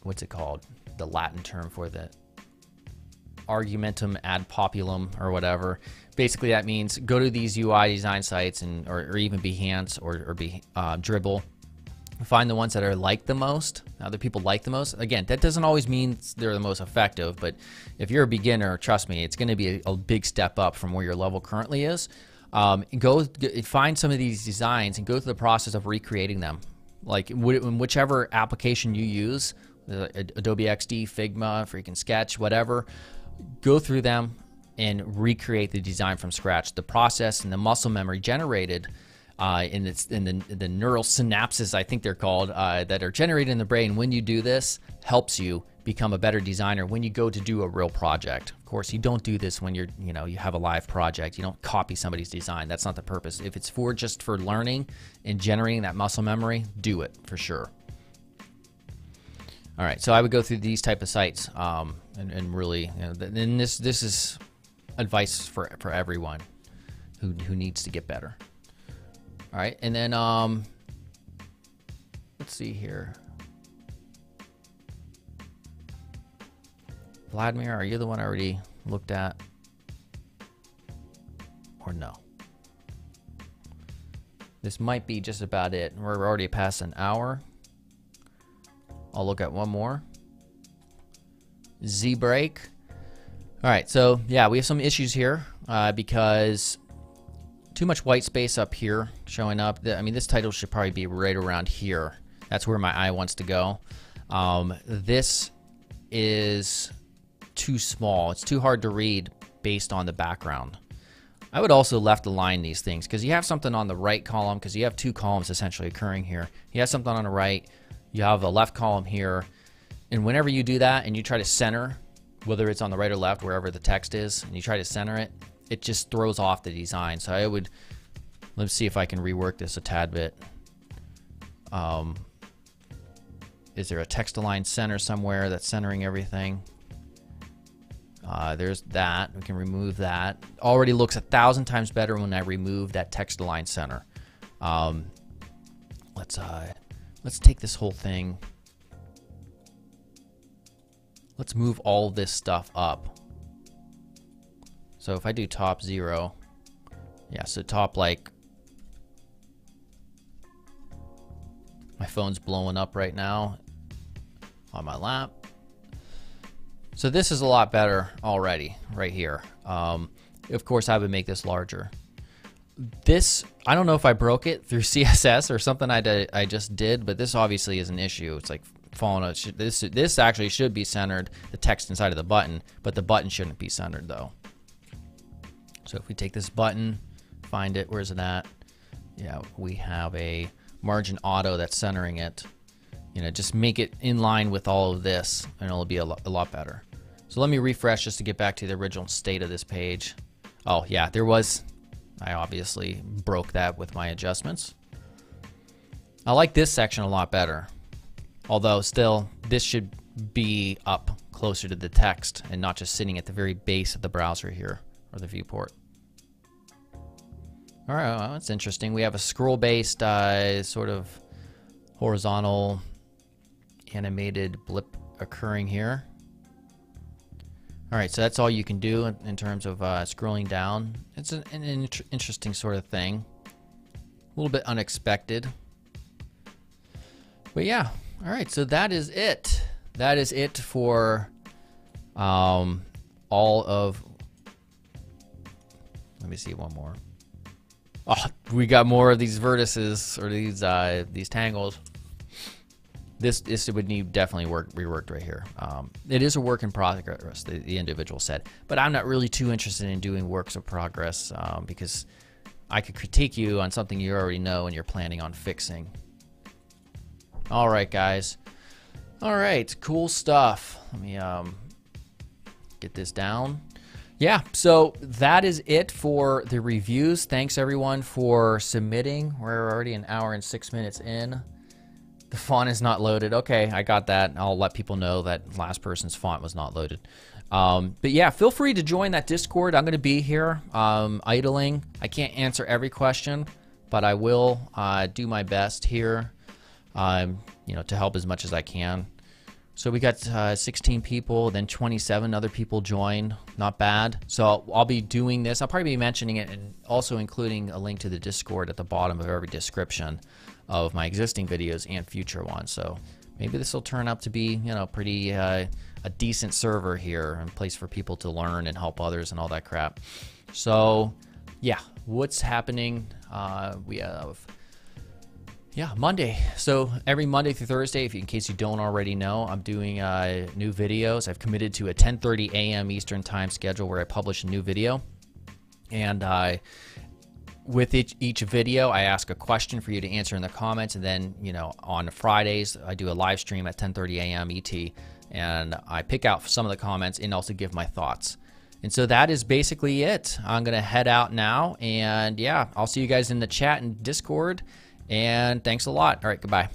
what's it called? The Latin term for the argumentum ad populum or whatever. Basically, that means go to these UI design sites or even Behance or Dribbble. Find the ones that are liked the most, other people like the most. Again, that doesn't always mean they're the most effective, but if you're a beginner, trust me, it's going to be a big step up from where your level currently is. Go find some of these designs and go through the process of recreating them. Like in whichever application you use, Adobe XD, Figma, freaking Sketch, whatever, go through them and recreate the design from scratch. The process and the muscle memory generated in the neural synapses, I think they're called, that are generated in the brain when you do this, helps you become a better designer when you go to do a real project. Of course, you don't do this when you have a live project. You don't copy somebody's design. That's not the purpose. If it's just for learning and generating that muscle memory, do it for sure. All right, so I would go through these type of sites and really, and this is advice for everyone who needs to get better. All right, and then let's see here. Vladimir, are you the one I already looked at? Or no? This might be just about it. We're already past an hour. I'll look at one more. Z-Break. All right, so yeah, we have some issues here because too much white space up here showing up. I mean, this title should probably be right around here. That's where my eye wants to go. This is too small. It's too hard to read based on the background. I would also left align these things because you have something on the right column, because you have 2 columns essentially occurring here. You have something on the right, you have a left column here, and whenever you do that and you try to center, whether it's on the right or left, wherever the text is, and you try to center it, it just throws off the design. So I would, let's see if I can rework this a tad bit. Is there a text align center somewhere that's centering everything? There's that. We can remove that. Already looks 1,000 times better when I remove that text align center. Let's take this whole thing. Let's move all this stuff up. So if I do top 0, yeah, so top, like, my phone's blowing up right now on my lap. So this is a lot better already right here. Of course, I would make this larger. This, I don't know if I broke it through CSS or something I just did, but this obviously is an issue. It's like falling out. This actually should be centered, the text inside of the button, but the button shouldn't be centered though. So if we take this button, find it, where's it at? Yeah, we have a margin auto that's centering it. Just make it in line with all of this and it'll be a lot better. So let me refresh just to get back to the original state of this page. Oh yeah, I obviously broke that with my adjustments. I like this section a lot better. Although still, this should be up closer to the text and not just sitting at the very base of the browser here, or the viewport. All right, well, that's interesting. We have a scroll-based sort of horizontal animated blip occurring here. All right, so that's all you can do in terms of scrolling down. It's an interesting sort of thing. A little bit unexpected. But yeah, all right, so that is it. That is it for all of, let me see one more. Oh, we got more of these vertices, or these tangles. This would need definitely reworked right here. It is a work in progress, the individual said, but I'm not really too interested in doing works of progress because I could critique you on something you already know and you're planning on fixing. All right, guys. All right, cool stuff. Let me get this down. Yeah, so that is it for the reviews. Thanks everyone for submitting. We're already an hour and 6 minutes in. The font is not loaded. Okay, I got that. I'll let people know that last person's font was not loaded. But yeah, feel free to join that Discord. I'm going to be here idling. I can't answer every question, but I will do my best here, you know, to help as much as I can. So we got 16 people, then 27 other people join. Not bad. So I'll be doing this. I'll probably be mentioning it and also including a link to the Discord at the bottom of every description of my existing videos and future ones. So maybe this will turn out to be, you know, pretty a decent server here and place for people to learn and help others and all that crap. So yeah, what's happening? We have Monday. So every Monday through Thursday, in case you don't already know, I'm doing new videos. I've committed to a 10:30 a.m. Eastern time schedule where I publish a new video. And with each video, I ask a question for you to answer in the comments. And then, you know, on Fridays, I do a live stream at 10:30 a.m. ET. And I pick out some of the comments and also give my thoughts. And so that is basically it. I'm going to head out now. And yeah, I'll see you guys in the chat and Discord. And thanks a lot. All right, goodbye.